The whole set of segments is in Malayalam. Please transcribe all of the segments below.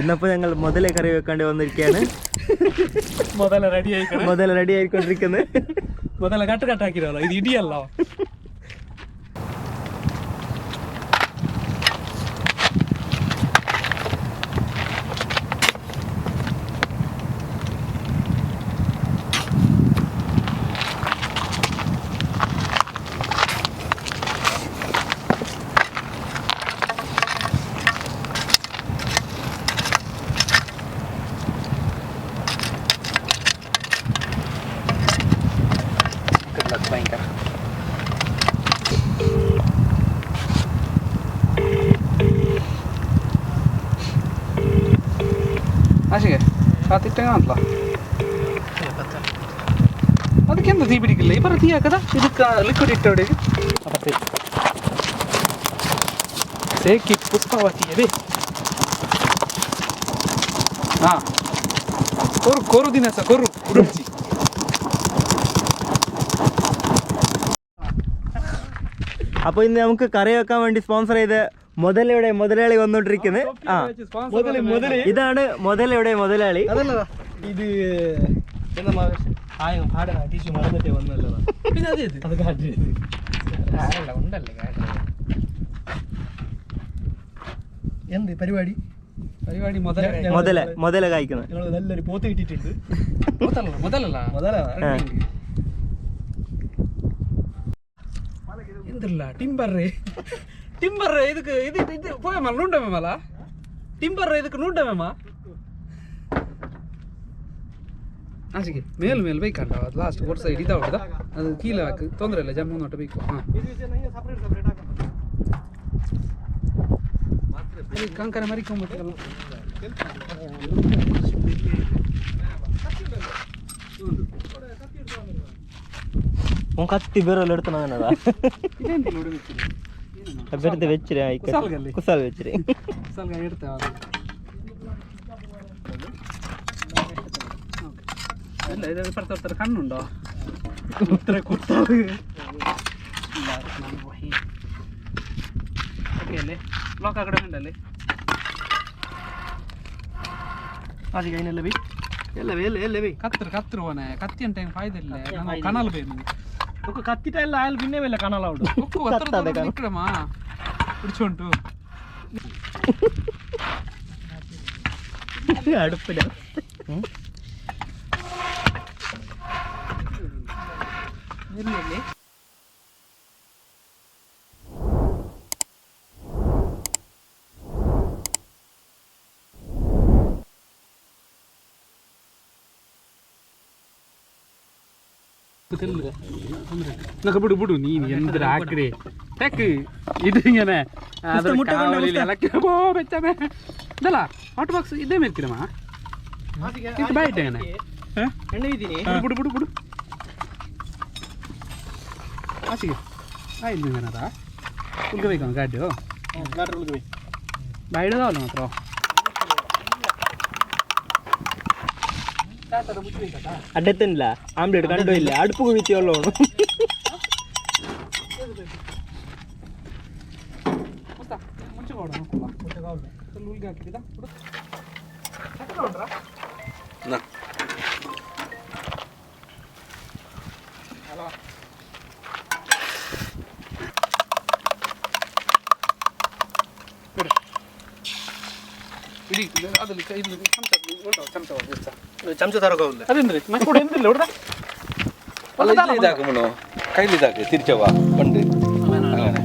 ഇന്നപ്പോൾ ഞങ്ങൾ മുതലേ കറി വെക്കേണ്ടി വന്നിരിക്കുകയാണ്. മുതല റെഡി ആയിക്കൊണ്ടിരിക്കുന്നത്. മുതല കട്ടാക്കിയല്ലോ, ഇത് ഇടിയല്ലോ. ഭയങ്കര ആശികെ കാത്തിട്ട കാണില്ല. ಅದಕ್ಕೆ ಎಂತ തീ പിടിക്കില്ല ಈ ಬರ തീ ಹಾಕದ ಇದಕ್ಕೆ ಲಿಕ್ವಿಡ್ ಇಟ್ಟವಡೆ ಅಪ್ಪೆ ಸೇಕಿ ಪುಷ್ಪಾವತಿ ಇದೆ. ಹಾ ಕೊರು ದಿನಸ ಕೊರು ಉಡುಚಿ. അപ്പോൾ ഇന്ന് നമുക്ക് കറി വെക്കാൻ വേണ്ടി സ്പോൺസർ ചെയ്ത് മുതലാളി വന്നോണ്ടിരിക്കുന്നത്. ഇതാണ് മുതലയുടെ മുതലാളി. ഇത് മറന്നിട്ടേ വന്നല്ലോ. എന്ത് പരിപാടി മുതല കായ്ക്കുന്നത്. നല്ലൊരു പോത്ത് കിട്ടിയിട്ടുണ്ട്. മുതലല്ല ಎಂದಿಲ್ಲ ಟಿಂಬರ್ ಇದಕ್ಕೆ ಇದು ಪೋಯಮ್ಮ ನೂಂಡಮೇಮಲ್ಲ ಟಿಂಬರ್ ಇದಕ್ಕೆ ನೂಂಡಮೇಮ ಆಚೆಗೆ ಮೇಲ್ ಬೇಕಂಡ ಅದು ಲಾಸ್ಟ್ ಒಂದು ಸೈಡ್ ಇದಾವದ ಅದು ಕೀಲ ಹಾಕಿ ತೊಂದರೆ ಇಲ್ಲ ಜಮ್ಮು ನೋಟ ಬೇಕು. ಹಾಂ ಕಂಕರ ಮರಿಕೊಂಡ್ಬಿಟ್ಟಲ್ಲ. കത്തി വേറെ എടുത്തണ വെറുതെ വെച്ചിരി കുസാൽ വെച്ചിരി കണ്ണുണ്ടോ അല്ലേ ബ്ലോക്ക് ആക്കടെ ഉണ്ടല്ലേ ആദ്യം കഴിഞ്ഞല്ലേ ബി ಎಲ್ಲವೇ ಕತ್ತರು ಹೋನೆ ಕತ್ತಿ ಅಂತ ಏನು ಫಾಯ್ದೆ ಇಲ್ಲ. ನಾವು ಕಣಲ್ ಬೇಕು ಕತ್ತಿಟ ಎಲ್ಲ ಆಯಲ್ ಭಿನ್ನೇ ಇಲ್ಲ ಕಣಲ್ ಅವಡು ಇಕ್ಕಡಮ್ಮ പിടിച്ചോണ്ടു അടുപ്പില്ല. ഇല്ലേ ಬಿಡು ನೀನ್ ಎಂದ್ರ ಹಾಕ್ರಿ ಟೆಕ್ ಇದು ಹಿಂಗನೆ ಇದಲ್ಲ ಹಾಟ್ ಬಾಕ್ಸ್ ಇದೇ ಮೇರ್ತೀರಮ್ಮ ಇದು ಬಾಯ್ಟ ಬಿಡು ಆಸಿಗೆ ಆಯ್ತು ಏನದ ಉಳ್ಕಬೇಕು ಗಾಡಿ ಬಾಯ್ಡದವಲ್ಲ ಮಾತ್ರ അടത്തുന്നില്ല ആംബ്ലേറ്റ് കണ്ടോ ഇല്ല അടുപ്പ് കുഴിച്ചുള്ളൂ. ಚಮಚ ತರಕೋಲ್ಲ ಅದೇನ್ರಿ ಕೂಡ ಎಂದಿಲ್ಲ ಹುಡ್ರ ഇതാക്കുമ്പോഴോ കയ്യിലിതാക്ക് തിരിച്ചോവാ പണ്ട് അങ്ങനെ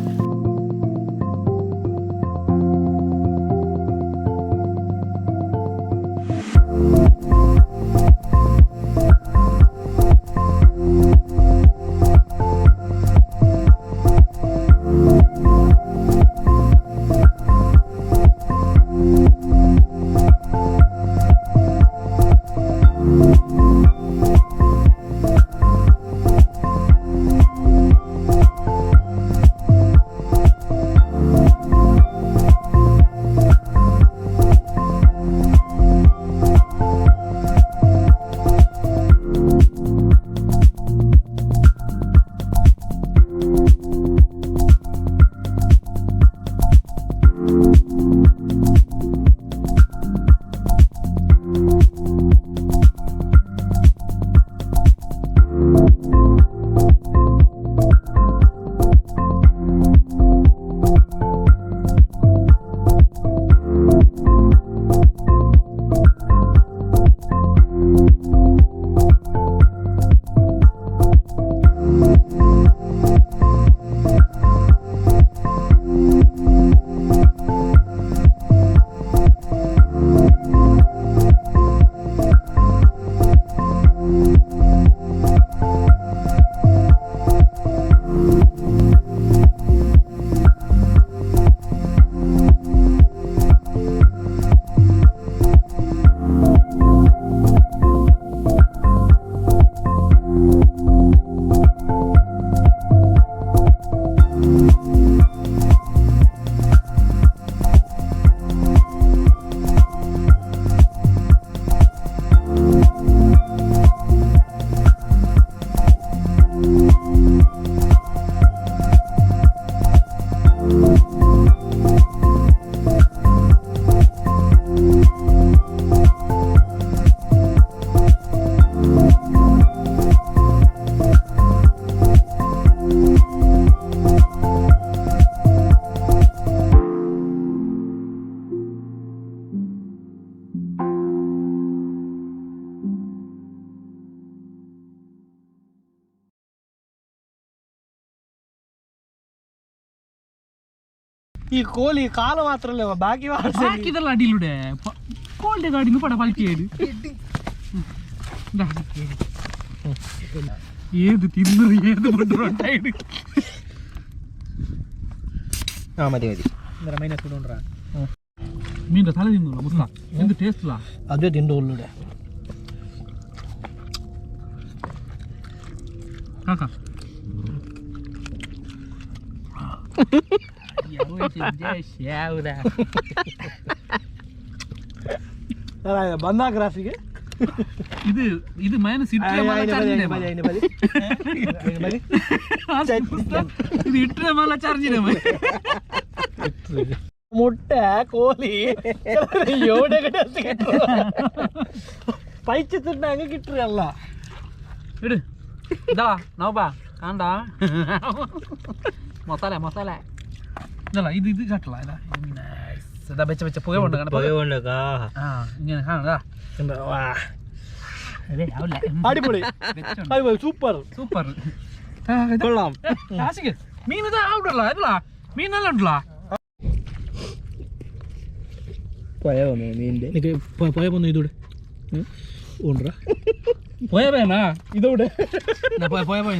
ഈ കോലി കാല് മാത്രല്ലേ ബാക്കി ഇതെല്ലാം അടിയിലൂടെ കോളിന്റെ കാടിന്ന് പട പളിക്കേട് ഏത് തിന്നു ഏത് കൊണ്ടുണ്ടായിട്ട് മതി മതി മീൻ്റെ തല തിന്നു മുസ്ത എന്ത് ടേസ്റ്റിലാ അതേ തിൻ്റെ ഉള്ളിടെ കാക്ക ബന്ധാഗ്രാഫിക്ക് ഇത് മൈനസ് ഇത് ഇട്ട മല ചറിഞ്ഞില്ലേ മുട്ട കോലി പൈച്ച തിണ്ട അങ്ങ് കിട്ടുകയല്ല ഇട് ഇതാ നോപ്പാ കാണ്ടാ മസാല മസാല ഇതല്ല ഇത് ഇത് ചട്ടല ഇതാ ഇതാ വെച്ച വെച്ച പുക കൊണ്ട് ഇങ്ങനെ കാണാ അടിപൊളി സൂപ്പർ സൂപ്പർ കൊള്ളാം മീൻ ഇതാ ഔട്ടല്ല ഇതല്ല മീൻ നല്ല ഉണ്ടല്ലോ പോയ പോന്നു ഇതൂടെ ഉണ്ടോ പോയ വേണ ഇതൂടെ പോയ പോയ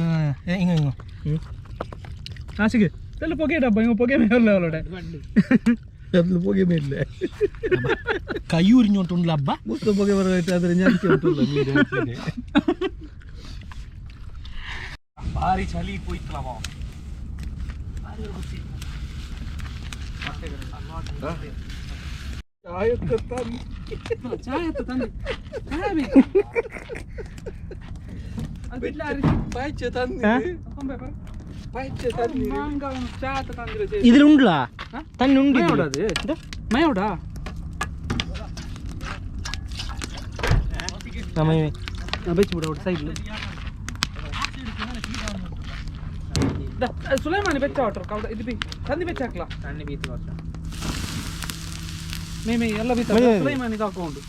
ആശിക്ക് ഇതെല്ലാം പുകയിട്ടാ പുകയ മേലല്ലേ അവളുടെ പുകമേല്ലേ കൈ ഉരിഞ്ഞോട്ടുണ്ടല്ലോ അബ്ബ പുക പറഞ്ഞിട്ട് അതിന് ഞാൻ ഭാരി ചളി പോയിട്ടളവോ ഇതിലുണ്ടാ തന്നുണ്ട് മയോടാ സൈഡില് സുലൈമാനി വെച്ചോട്ടോ ഇത് തന്നി വെച്ചാക്കല మేమే ಎಲ್ಲ ಬಿತ್ತ ಸುಲೈಮಾನಿ ಹಾಕೊಂಡು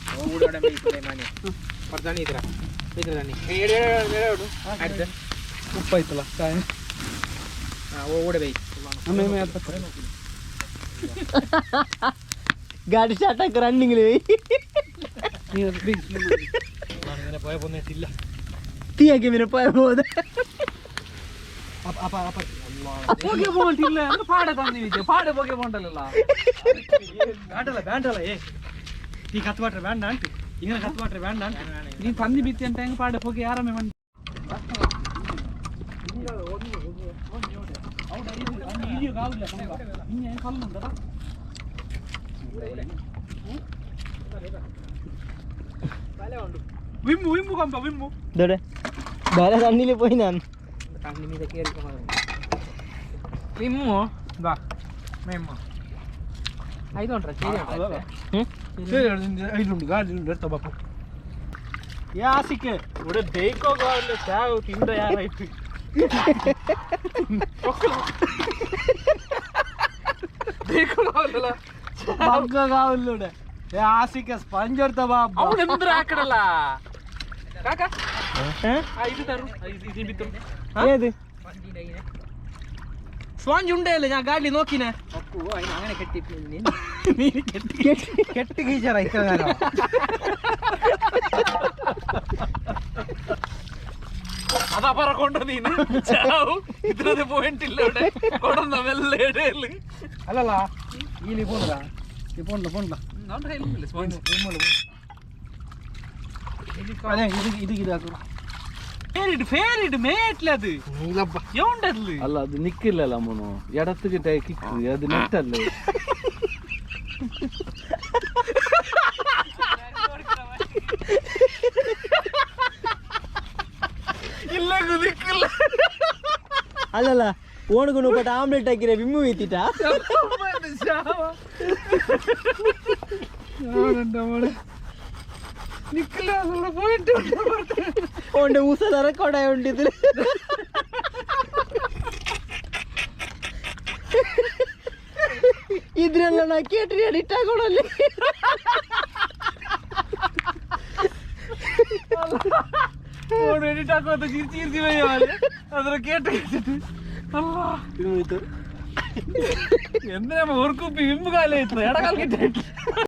ಉಪ್ಪು ಆಯ್ತಲ್ಲ ಕಾಯಿ ಮೇಮೆ ಗಾಡಿ ಸ್ಟಾರ್ಟ್ ಆಗಿ ರನ್ನಿಂಗ್ പോയ പോന്നിട്ടില്ല തീയാക്കി പിന്നെ പോയ പോದ ಹೋಗಿ ಹೋಗಿಲ್ಲ ಅಂದ್ರೆ ಪಾಡೆ ತಂದಿದ್ದೆ ಪಾಡೆ ಹೋಗಿ ಹೋಗಲ್ಲ ಬೇಡಲ್ಲ ಬೇಡಲ್ಲ ಈ ಕತ್ ಬಾಟ್ರೆ ಬೇಡ ಅಂತ ಹಿಂಗ ಕತ್ ಬಾಟ್ರೆ ಬೇಡ ಅಂತ ನೀನು ತಂದಿ ಬಿತ್ತಿ ಅಂತ ಹೆಂಗೆ ಪಾಡೆ ಹೋಗಿ ಆರಾಮೆ ಮಾಡಿ വിമ്മു വിമ്മു കമ്പ വിമ്മു ഇതോടെ വേറെ തണ്ണിൽ പോയി ഞാൻ തണ്ണി മീതെ കയറി വിമ്മു വാ മേമ്മ ಐದುಂಟ್ರ ಐದುಂಟು ಗಾಡಿ എടുത്ത ബാപ്പു യാസിക്ക് ഇവിടെ ബേക്കോകാവില്ല ചാവ് തിണ്ട യാറായിട്ട് ബേക്കോകാവില്ല ബഗ്ഗോകാവില്ല യാസിക്ക് സ്പഞ്ച് എടുത്ത ബാബ ಅವನು ಎಂದ್ರ ಹಾಕಡಲ್ಲ ಕಾಕ ಇದು ತರು ಇದು ಬಿತ್ತು ഏത് സ്പോഞ്ച് ഉണ്ടല്ലേ ഞാൻ ഗാഡി നോക്കിനെ അങ്ങനെ കെട്ടി കീച്ചറ ഇത്ര നേരം അതപ്പറ കൊണ്ടു നീന് ഇത്രത് പോയിന്റ് ഇല്ല ഇവിടെ കൊണ്ടുവന്ന മെല്ലെ ഇടയില് അല്ലല്ല ഈ പോണ്ടല്ല ഈ പോണ്ട പോണ്ട സ്പോഞ്ച് ഇത് ഇതാക്കും ഫേരിട്ട് മേറ്റിലത് എവുണ്ടത് അല്ല അത് നിക്കില്ലല്ലോ മോനോ ഇടത്തുകിട്ടേ കിക്ക് അത് നെറ്റല്ലേ ಇಲ್ಲ ನಿಕ್ಕಿಲ್ಲ ಅಲ್ಲಲ್ಲ ಓಣಗು ಪಟ್ಟ ಆಮ್ಲೆಟ್ ಹಾಕಿರ ವಿಮ್ಮು ಎತ್ತಿಟ നിക്കില്ല പോയിട്ട് ഓന്റെ ഊസല റെക്കോർഡായ ഉണ്ട് ഇതിൽ ഇതിനെಲ್ಲ ನಾ ಕೇಟ್ರಿ ಎಡಿಟ್ ಆಗೋಣಲ್ಲಿ ಫೋನ್ ಎಡಿಟ್ ಹಾಕೋದು ಚಿರ್ಚಿ ಇರ್ತೀವಿ ಅದ್ರ ಕೇಟ್ ಅಲ್ಲ എന്തിനാ ഒരു കുപ്പി വിമ്പ് കാലം ഇടകാൽ കിട്ടി